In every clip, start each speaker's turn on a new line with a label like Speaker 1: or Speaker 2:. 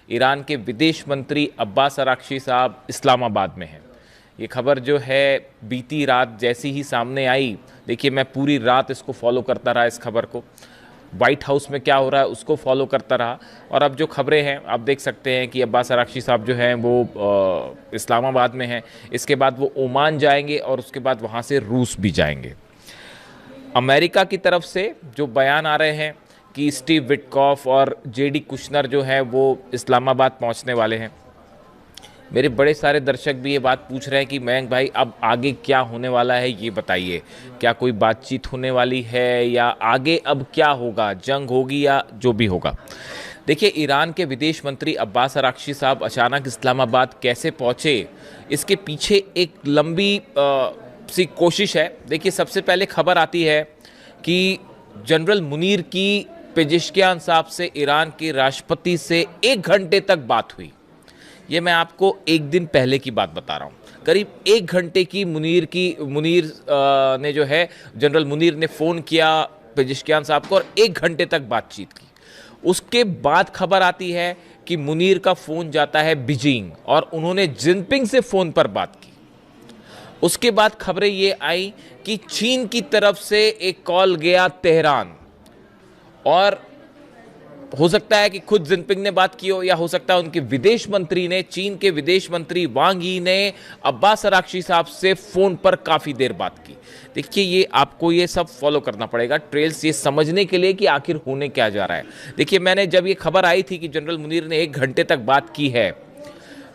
Speaker 1: Iran के विदेश मंत्री अब्बास अराक्ची साहब इस्लामाबाद में हैं। ये खबर जो है बीती रात जैसी ही सामने आई, देखिए मैं पूरी रात इसको फॉलो करता रहा, इस खबर को, वाइट हाउस में क्या हो रहा है उसको फॉलो करता रहा। और अब जो खबरें हैं आप देख सकते हैं कि अब्बास अराक्ची साहब जो हैं वो इस्लामाबाद में हैं, इसके बाद वो ओमान जाएंगे और उसके बाद वहाँ से रूस भी जाएंगे। अमेरिका की तरफ से जो बयान आ रहे हैं कि स्टीव विटकॉफ और जेडी कुशनर जो है वो इस्लामाबाद पहुंचने वाले हैं। मेरे बड़े सारे दर्शक भी ये बात पूछ रहे हैं कि मयंक भाई अब आगे क्या होने वाला है, ये बताइए, क्या कोई बातचीत होने वाली है या आगे अब क्या होगा, जंग होगी या जो भी होगा। देखिए, ईरान के विदेश मंत्री अब्बास अराक्ची साहब अचानक इस्लामाबाद कैसे पहुंचे, इसके पीछे एक लंबी सी कोशिश है। देखिए, सबसे पहले खबर आती है कि जनरल मुनीर की पेजेश्कियान साहब से ईरान के राष्ट्रपति से 1 घंटे तक बात हुई। ये मैं आपको एक दिन पहले की बात बता रहा हूँ। करीब 1 घंटे की मुनीर ने जो है, जनरल मुनीर ने फ़ोन किया पेजेश्कियान साहब को और 1 घंटे तक बातचीत की। उसके बाद खबर आती है कि मुनीर का फ़ोन जाता है बीजिंग और उन्होंने जिनपिंग से फ़ोन पर बात की। उसके बाद खबरें ये आई कि चीन की तरफ से एक कॉल गया तेहरान, और हो सकता है कि खुद जिनपिंग ने बात की हो या हो सकता है उनके विदेश मंत्री ने, चीन के विदेश मंत्री वांग यी ने अब्बास अराक्ची साहब से फ़ोन पर काफ़ी देर बात की। देखिए, ये आपको ये सब फॉलो करना पड़ेगा, ट्रेल्स, ये समझने के लिए कि आखिर होने क्या जा रहा है। देखिए, मैंने जब ये खबर आई थी कि जनरल मुनीर ने 1 घंटे तक बात की है,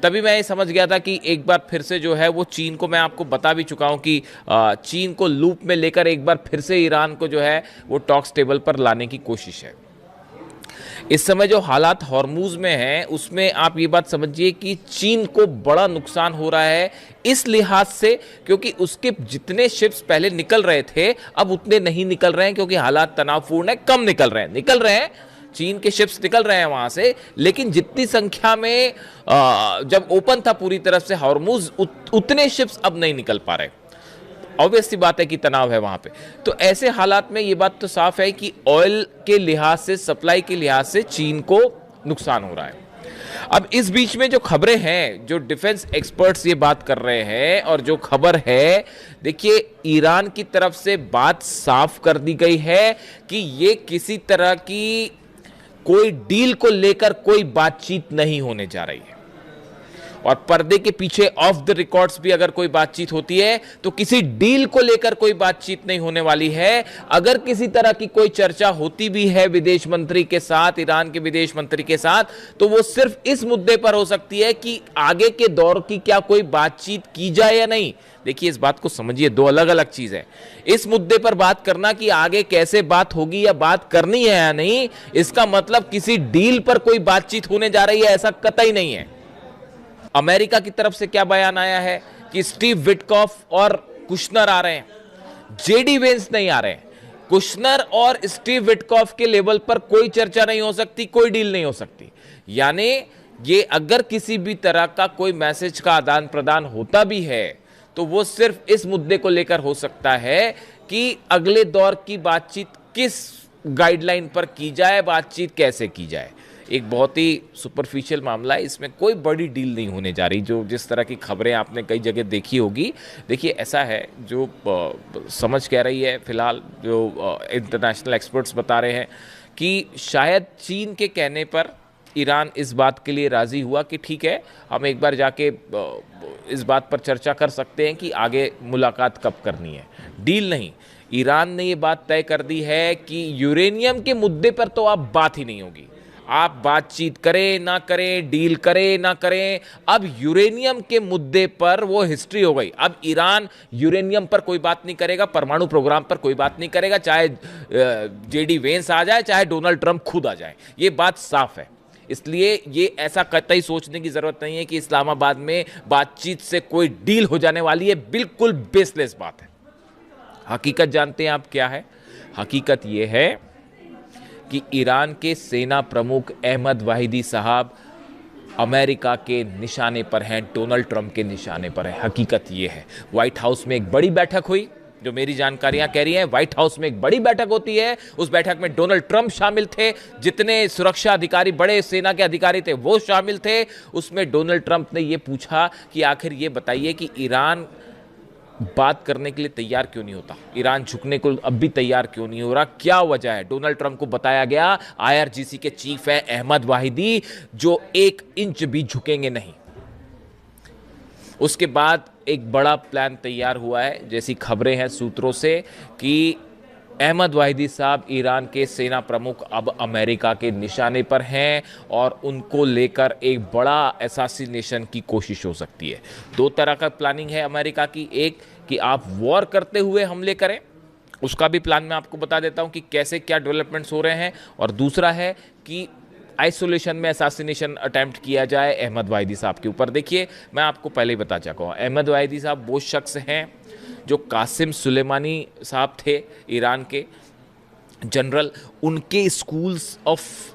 Speaker 1: तभी मैं ये समझ गया था कि एक बार फिर से जो है वो चीन को, मैं आपको बता भी चुका हूँ कि चीन को लूप में लेकर एक बार फिर से ईरान को जो है वो टॉक्स टेबल पर लाने की कोशिश है। इस समय जो हालात हॉर्मूज में हैं उसमें आप ये बात समझिए कि चीन को बड़ा नुकसान हो रहा है इस लिहाज से, क्योंकि उसके जितने शिप्स पहले निकल रहे थे अब उतने नहीं निकल रहे हैं, क्योंकि हालात तनावपूर्ण है, कम निकल रहे हैं, चीन के शिप्स निकल रहे हैं वहां से, लेकिन जितनी संख्या में जब ओपन था पूरी तरफ से हॉर्मूज, उतने शिप्स अब नहीं निकल पा रहे। ऑब्वियस सी बात है कि तनाव है वहां पे। तो ऐसे हालात में ये बात तो साफ है कि ऑयल के लिहाज से, सप्लाई के लिहाज से चीन को नुकसान हो रहा है। अब इस बीच में जो खबरें हैं, जो डिफेंस एक्सपर्ट्स ये बात कर रहे हैं और जो खबर है, देखिए ईरान की तरफ से बात साफ कर दी गई है कि ये किसी तरह की कोई डील को लेकर कोई बातचीत नहीं होने जा रही है, और पर्दे के पीछे ऑफ द रिकॉर्ड्स भी अगर कोई बातचीत होती है तो किसी डील को लेकर कोई बातचीत नहीं होने वाली है। अगर किसी तरह की कोई चर्चा होती भी है विदेश मंत्री के साथ, ईरान के विदेश मंत्री के साथ, तो वो सिर्फ इस मुद्दे पर हो सकती है कि आगे के दौर की क्या कोई बातचीत की जाए या नहीं। देखिए, इस बात को समझिए, 2 अलग अलग चीज है। इस मुद्दे पर बात करना कि आगे कैसे बात होगी या बात करनी है या नहीं, इसका मतलब किसी डील पर कोई बातचीत होने जा रही है, ऐसा कतई नहीं है। अमेरिका की तरफ से क्या बयान आया है कि स्टीव विटकॉफ और कुशनर आ रहे हैं, जेडी वेंस नहीं आ रहे हैं। कुशनर और स्टीव विटकॉफ के लेवल पर कोई चर्चा नहीं हो सकती, कोई डील नहीं हो सकती। यानी ये अगर किसी भी तरह का कोई मैसेज का आदान प्रदान होता भी है तो वो सिर्फ इस मुद्दे को लेकर हो सकता है कि अगले दौर की बातचीत किस गाइडलाइन पर की जाए, बातचीत कैसे की जाए। एक बहुत ही सुपरफिशियल मामला है, इसमें कोई बड़ी डील नहीं होने जा रही। जो जिस तरह की खबरें आपने कई जगह देखी होगी, देखिए ऐसा है, जो समझ कह रही है फिलहाल, जो इंटरनेशनल एक्सपर्ट्स बता रहे हैं कि शायद चीन के कहने पर ईरान इस बात के लिए राज़ी हुआ कि ठीक है, हम एक बार जाके इस बात पर चर्चा कर सकते हैं कि आगे मुलाकात कब करनी है, डील नहीं। ईरान ने ये बात तय कर दी है कि यूरेनियम के मुद्दे पर तो अब बात ही नहीं होगी, आप बातचीत करें ना करें, डील करें ना करें, अब यूरेनियम के मुद्दे पर वो हिस्ट्री हो गई। अब ईरान यूरेनियम पर कोई बात नहीं करेगा, परमाणु प्रोग्राम पर कोई बात नहीं करेगा, चाहे जेडी वेंस आ जाए, चाहे डोनाल्ड ट्रंप खुद आ जाए, ये बात साफ है। इसलिए ये ऐसा कतई सोचने की जरूरत नहीं है कि इस्लामाबाद में बातचीत से कोई डील हो जाने वाली है, बिल्कुल बेसलेस बात है। हकीकत जानते हैं आप क्या है? हकीकत ये है कि ईरान के सेना प्रमुख अहमद वाहिदी साहब अमेरिका के निशाने पर हैं, डोनाल्ड ट्रंप के निशाने पर हैं। हकीकत ये है। व्हाइट हाउस में एक बड़ी बैठक हुई, जो मेरी जानकारियां कह रही हैं, व्हाइट हाउस में एक बड़ी बैठक होती है, उस बैठक में डोनाल्ड ट्रंप शामिल थे, जितने सुरक्षा अधिकारी, बड़े सेना के अधिकारी थे वो शामिल थे। उसमें डोनाल्ड ट्रंप ने यह पूछा कि आखिर ये बताइए कि ईरान बात करने के लिए तैयार क्यों नहीं होता, ईरान झुकने को अब भी तैयार क्यों नहीं हो रहा, क्या वजह है। डोनाल्ड ट्रंप को बताया गया आईआरजीसी के चीफ है अहमद वाहिदी, जो 1 इंच भी झुकेंगे नहीं। उसके बाद एक बड़ा प्लान तैयार हुआ है, जैसी खबरें हैं सूत्रों से, कि अहमद वाहिदी साहब ईरान के सेना प्रमुख अब अमेरिका के निशाने पर हैं और उनको लेकर एक बड़ा असैसिनेशन की कोशिश हो सकती है। 2 तरह का प्लानिंग है अमेरिका की, एक कि आप वॉर करते हुए हमले करें, उसका भी प्लान मैं आपको बता देता हूं कि कैसे क्या डेवलपमेंट्स हो रहे हैं, और दूसरा है कि आइसोलेशन में असैसिनेशन अटेम्प्ट किया जाए अहमद वाहिदी साहब के ऊपर। देखिए, मैं आपको पहले ही बता चुका हूँ, अहमद वाहिदी साहब वो शख्स हैं जो कासिम सुलेमानी साहब थे ईरान के जनरल, उनके स्कूल्स ऑफ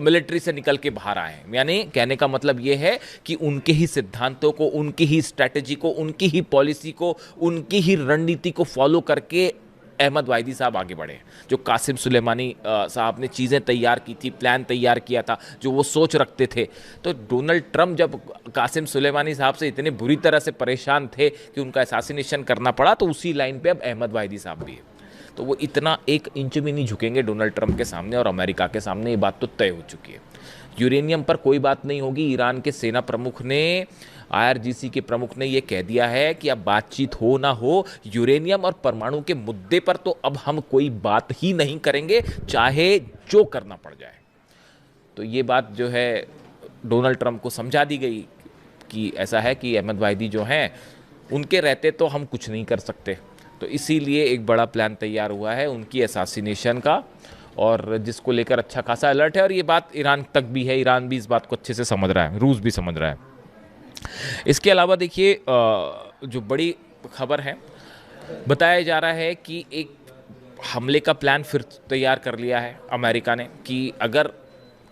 Speaker 1: मिलिट्री से निकल के बाहर आए हैं। यानी कहने का मतलब ये है कि उनके ही सिद्धांतों को, उनकी ही स्ट्रैटेजी को, उनकी ही पॉलिसी को, उनकी ही रणनीति को फॉलो करके अहमद वाहिदी साहब आगे बढ़े। जो कासिम सुलेमानी साहब ने चीज़ें तैयार की थी, प्लान तैयार किया था, जो वो सोच रखते थे, तो डोनाल्ड ट्रंप जब कासिम सुलेमानी साहब से इतने बुरी तरह से परेशान थे कि उनका असैसिनेशन करना पड़ा, तो उसी लाइन पे अब अहमद वाहिदी साहब भी है। तो वो इतना 1 इंच भी नहीं झुकेंगे डोनाल्ड ट्रंप के सामने और अमेरिका के सामने, ये बात तो तय हो चुकी है। यूरेनियम पर कोई बात नहीं होगी। ईरान के सेना प्रमुख ने, आईआरजीसी के प्रमुख ने यह कह दिया है कि अब बातचीत हो ना हो, यूरेनियम और परमाणु के मुद्दे पर तो अब हम कोई बात ही नहीं करेंगे, चाहे जो करना पड़ जाए। तो ये बात जो है डोनाल्ड ट्रंप को समझा दी गई कि ऐसा है कि अहमद वाहिदी जो हैं, उनके रहते तो हम कुछ नहीं कर सकते। तो इसीलिए एक बड़ा प्लान तैयार हुआ है उनकी असैसिनेशन का, और जिसको लेकर अच्छा खासा अलर्ट है, और ये बात ईरान तक भी है, ईरान भी इस बात को अच्छे से समझ रहा है, रूस भी समझ रहा है। इसके अलावा देखिए, जो बड़ी खबर है, बताया जा रहा है कि एक हमले का प्लान फिर तैयार कर लिया है अमेरिका ने, कि अगर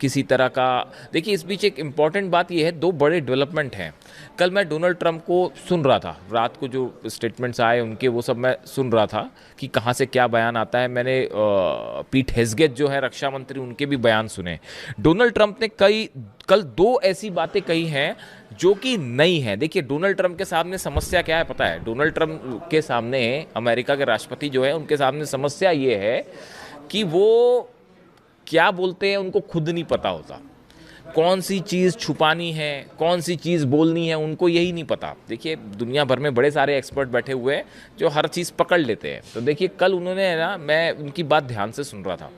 Speaker 1: किसी तरह का, देखिए इस बीच एक इम्पॉर्टेंट बात यह है, 2 बड़े डेवलपमेंट हैं। कल मैं डोनाल्ड ट्रंप को सुन रहा था, रात को जो स्टेटमेंट्स आए उनके, वो सब मैं सुन रहा था कि कहाँ से क्या बयान आता है। मैंने पीट हेग्सेथ जो है रक्षा मंत्री, उनके भी बयान सुने। डोनाल्ड ट्रंप ने कल 2 ऐसी बातें कही हैं जो कि नई हैं। देखिए, डोनाल्ड ट्रंप के सामने समस्या क्या है पता है? डोनाल्ड ट्रंप के सामने, अमेरिका के राष्ट्रपति जो है, उनके सामने समस्या ये है कि वो क्या बोलते हैं उनको खुद नहीं पता होता, कौन सी चीज़ छुपानी है, कौन सी चीज़ बोलनी है, उनको यही नहीं पता। देखिए, दुनिया भर में बड़े सारे एक्सपर्ट बैठे हुए हैं जो हर चीज़ पकड़ लेते हैं। तो देखिए, कल उन्होंने ना, मैं उनकी बात ध्यान से सुन रहा था,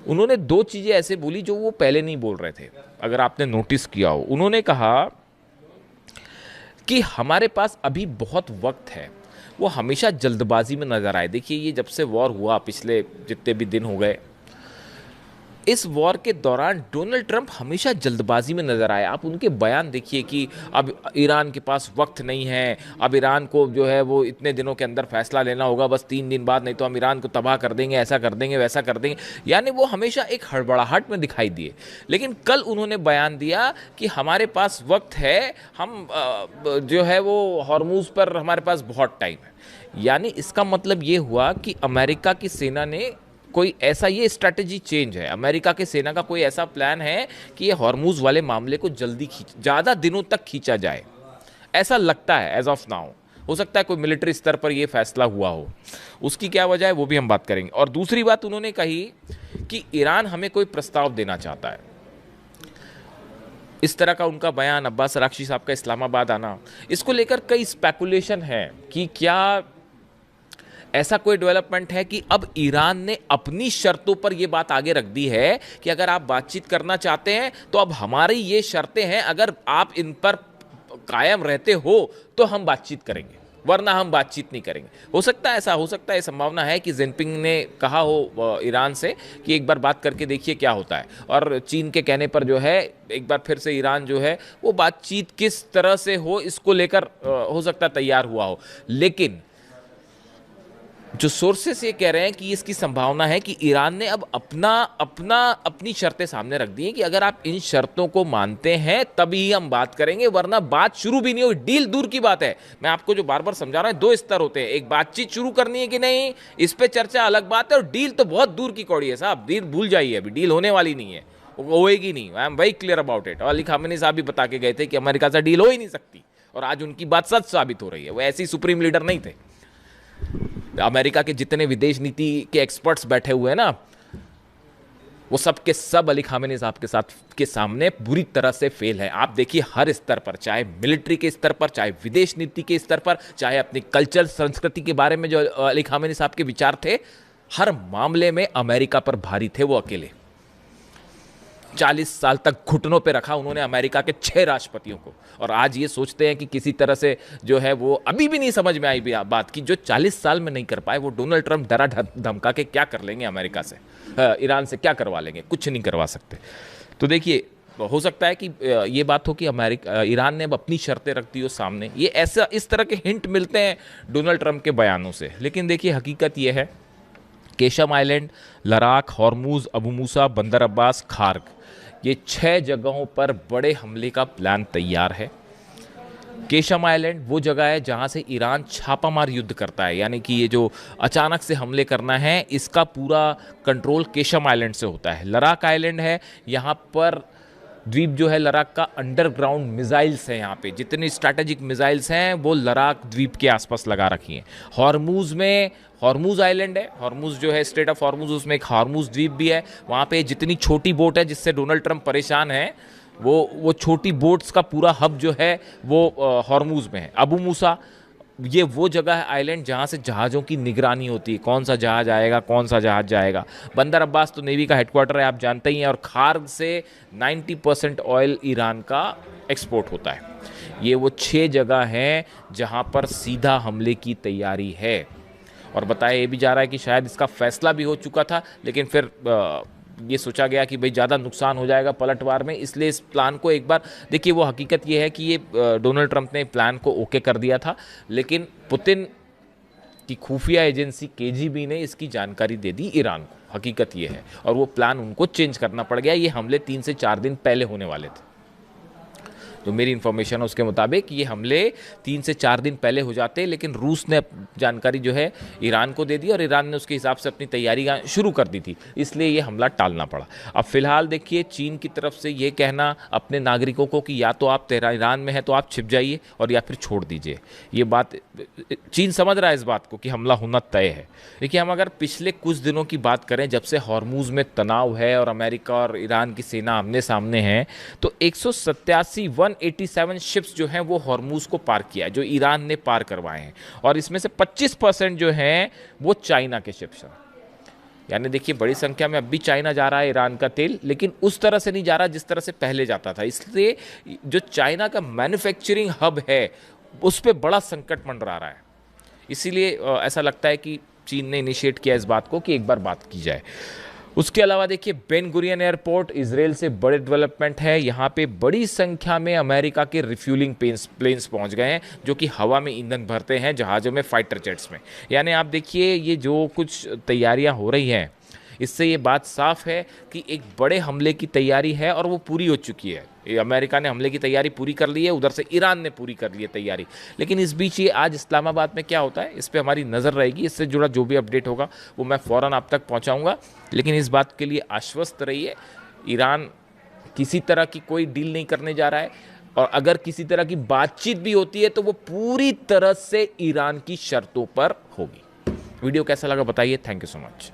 Speaker 1: उन्होंने 2 चीज़ें ऐसे बोली जो वो पहले नहीं बोल रहे थे, अगर आपने नोटिस किया हो। उन्होंने कहा कि हमारे पास अभी बहुत वक्त है, वो हमेशा जल्दबाजी में नज़र आए। देखिए, ये जब से वॉर हुआ, पिछले जितने भी दिन हो गए, इस वॉर के दौरान डोनाल्ड ट्रंप हमेशा जल्दबाजी में नजर आए। आप उनके बयान देखिए कि अब ईरान के पास वक्त नहीं है, अब ईरान को जो है वो इतने दिनों के अंदर फैसला लेना होगा, बस 3 दिन बाद, नहीं तो हम ईरान को तबाह कर देंगे, ऐसा कर देंगे, वैसा कर देंगे। यानी वो हमेशा एक हड़बड़ाहट में दिखाई दिए। लेकिन कल उन्होंने बयान दिया कि हमारे पास वक्त है, हम जो है वो हॉर्मूज पर हमारे पास बहुत टाइम है। यानी इसका मतलब ये हुआ कि अमेरिका की सेना ने कोई ऐसा, ये स्ट्रैटेजी चेंज है, अमेरिका के सेना का कोई ऐसा प्लान है कि ये हॉर्मूज वाले मामले को जल्दी ज़्यादा दिनों तक खींचा जाए, ऐसा लगता है एज ऑफ नाउ। हो सकता है कोई मिलिट्री स्तर पर ये फैसला हुआ हो, उसकी क्या वजह है वो भी हम बात करेंगे। और दूसरी बात उन्होंने कही कि ईरान हमें कोई प्रस्ताव देना चाहता है। इस तरह का उनका बयान, अब्बास अराक्ची साहब का इस्लामाबाद आना, इसको लेकर कई स्पेकुलेशन है कि क्या ऐसा कोई डेवलपमेंट है कि अब ईरान ने अपनी शर्तों पर यह बात आगे रख दी है कि अगर आप बातचीत करना चाहते हैं तो अब हमारी ये शर्तें हैं, अगर आप इन पर कायम रहते हो तो हम बातचीत करेंगे, वरना हम बातचीत नहीं करेंगे। हो सकता है ऐसा, हो सकता है, संभावना है कि जिनपिंग ने कहा हो ईरान से कि एक बार बात करके देखिए क्या होता है, और चीन के कहने पर जो है एक बार फिर से ईरान जो है वो बातचीत किस तरह से हो इसको लेकर हो सकता है तैयार हुआ हो। लेकिन जो सोर्सेस ये कह रहे हैं कि इसकी संभावना है कि ईरान ने अब अपनी शर्तें सामने रख दी हैं कि अगर आप इन शर्तों को मानते हैं तभी हम बात करेंगे, वरना बात शुरू भी नहीं हुई। डील दूर की बात है। मैं आपको जो बार बार समझा रहा हूं, दो स्तर होते हैं, एक बातचीत शुरू करनी है कि नहीं, इस पे चर्चा अलग बात है, और डील तो बहुत दूर की कौड़ी है साहब। डील भूल जाइए, अभी डील होने वाली नहीं है, वो होएगी नहीं। I am very clear about it. और अली खामेनी साहब भी बता के गए थे कि अमेरिका से डील हो ही नहीं सकती, और आज उनकी बात सच साबित हो रही है। वो ऐसे ही सुप्रीम लीडर नहीं थे। अमेरिका के जितने विदेश नीति के एक्सपर्ट्स बैठे हुए हैं ना, वो सब के सब अली खामेनी साहब के सामने बुरी तरह से फेल है। आप देखिए हर स्तर पर, चाहे मिलिट्री के स्तर पर, चाहे विदेश नीति के स्तर पर, चाहे अपनी कल्चर संस्कृति के बारे में जो अली खामेनी साहब के विचार थे, हर मामले में अमेरिका पर भारी थे वो अकेले। 40 साल तक घुटनों पे रखा उन्होंने अमेरिका के 6 राष्ट्रपतियों को, और आज ये सोचते हैं कि किसी तरह से जो है वो अभी भी नहीं समझ में आई बात की जो 40 साल में नहीं कर पाए, वो डोनाल्ड ट्रंप डरा धमका के क्या कर लेंगे अमेरिका से, ईरान से क्या करवा लेंगे, कुछ नहीं करवा सकते। तो देखिए, हो सकता है कि ये बात हो कि ईरान ने अब अपनी शर्तें रख दी हो सामने। ये ऐसा इस तरह के हिंट मिलते हैं डोनाल्ड ट्रंप के बयानों से, लेकिन देखिए हकीकत ये है, Qeshm island, Ladakh, Hormuz, Abu Musa, Bandar Abbas, Kharg, ये 6 जगहों पर बड़े हमले का प्लान तैयार है। केशम आइलैंड वो जगह है जहां से ईरान छापामार युद्ध करता है, यानी कि ये जो अचानक से हमले करना है, इसका पूरा कंट्रोल केशम आइलैंड से होता है। लद्दाख आइलैंड है, यहाँ पर द्वीप जो है लद्दाख का, अंडरग्राउंड मिसाइल्स हैं, यहाँ पे जितनी स्ट्रैटेजिक मिसाइल्स हैं वो लद्दाख द्वीप के आसपास लगा रखी हैं। हॉर्मुज में हॉर्मुज आइलैंड है, हॉर्मुज जो है स्टेट ऑफ हॉर्मुज, उसमें एक हॉर्मुज द्वीप भी है। वहाँ पे जितनी छोटी बोट है जिससे डोनाल्ड ट्रंप परेशान है, वो छोटी बोट्स का पूरा हब जो है वो हॉर्मुज में है। अबू मूसा, ये वो जगह है आइलैंड जहाँ से जहाज़ों की निगरानी होती है, कौन सा जहाज़ आएगा, कौन सा जहाज़ जाएगा। बंदर अब्बास तो नेवी का हेडक्वार्टर है, आप जानते ही हैं, और खार्ग से 90% ऑयल ईरान का एक्सपोर्ट होता है। ये वो 6 जगह हैं जहाँ पर सीधा हमले की तैयारी है, और बताया ये भी जा रहा है कि शायद इसका फैसला भी हो चुका था, लेकिन फिर ये सोचा गया कि भाई ज़्यादा नुकसान हो जाएगा पलटवार में, इसलिए इस प्लान को एक बार देखिए। वो हकीकत ये है कि ये डोनाल्ड ट्रंप ने प्लान को ओके कर दिया था, लेकिन पुतिन की खुफिया एजेंसी केजीबी ने इसकी जानकारी दे दी ईरान को। हकीकत ये है, और वो प्लान उनको चेंज करना पड़ गया। ये हमले 3 से 4 दिन पहले होने वाले थे। जो मेरी इन्फॉर्मेशन है उसके मुताबिक ये हमले 3 से 4 दिन पहले हो जाते, लेकिन रूस ने जानकारी जो है ईरान को दे दी, और ईरान ने उसके हिसाब से अपनी तैयारी शुरू कर दी थी, इसलिए ये हमला टालना पड़ा। अब फिलहाल देखिए, चीन की तरफ से ये कहना अपने नागरिकों को कि या तो आप ईरान में हैं तो आप छिप जाइए, और या फिर छोड़ दीजिए, ये बात चीन समझ रहा है इस बात को कि हमला होना तय है। देखिए, हम अगर पिछले कुछ दिनों की बात करें, जब से हॉर्मुज में तनाव है और अमेरिका और ईरान की सेना आमने सामने है, तो 187 शिप्स जो हैं वो हॉर्मुज को पार किया है, जो ईरान ने पार करवाए हैं, और इसमें से 25% जो हैं वो चाइना के शिप्स हैं। यानी देखिए, बड़ी संख्या में अब भी चाइना जा रहा है ईरान का तेल, लेकिन उस तरह से नहीं जा रहा जिस तरह से पहले जाता था। इसलिए जो चाइना का मैन्युफैक्चरिंग हब है उस पर बड़ा संकट मंडरा रहा है। इसीलिए ऐसा लगता है कि चीन ने इनिशिएट किया इस बात को कि एक बार बात की जाए। उसके अलावा देखिए, बेन गुरियन एयरपोर्ट इजराइल से बड़े डेवलपमेंट है। यहाँ पे बड़ी संख्या में अमेरिका के रिफ्यूलिंग प्लेन्स पहुँच गए हैं, जो कि हवा में ईंधन भरते हैं जहाज़ों में, फाइटर जेट्स में। यानी आप देखिए, ये जो कुछ तैयारियाँ हो रही हैं, इससे ये बात साफ है कि एक बड़े हमले की तैयारी है, और वो पूरी हो चुकी है। ये अमेरिका ने हमले की तैयारी पूरी कर ली है, उधर से ईरान ने पूरी कर ली है तैयारी। लेकिन इस बीच ये आज इस्लामाबाद में क्या होता है, इस पर हमारी नज़र रहेगी। इससे जुड़ा जो भी अपडेट होगा वो मैं फ़ौरन आप तक पहुंचाऊंगा। लेकिन इस बात के लिए आश्वस्त रहिए, ईरान किसी तरह की कोई डील नहीं करने जा रहा है, और अगर किसी तरह की बातचीत भी होती है तो वो पूरी तरह से ईरान की शर्तों पर होगी। वीडियो कैसा लगा बताइए। Thank you so much.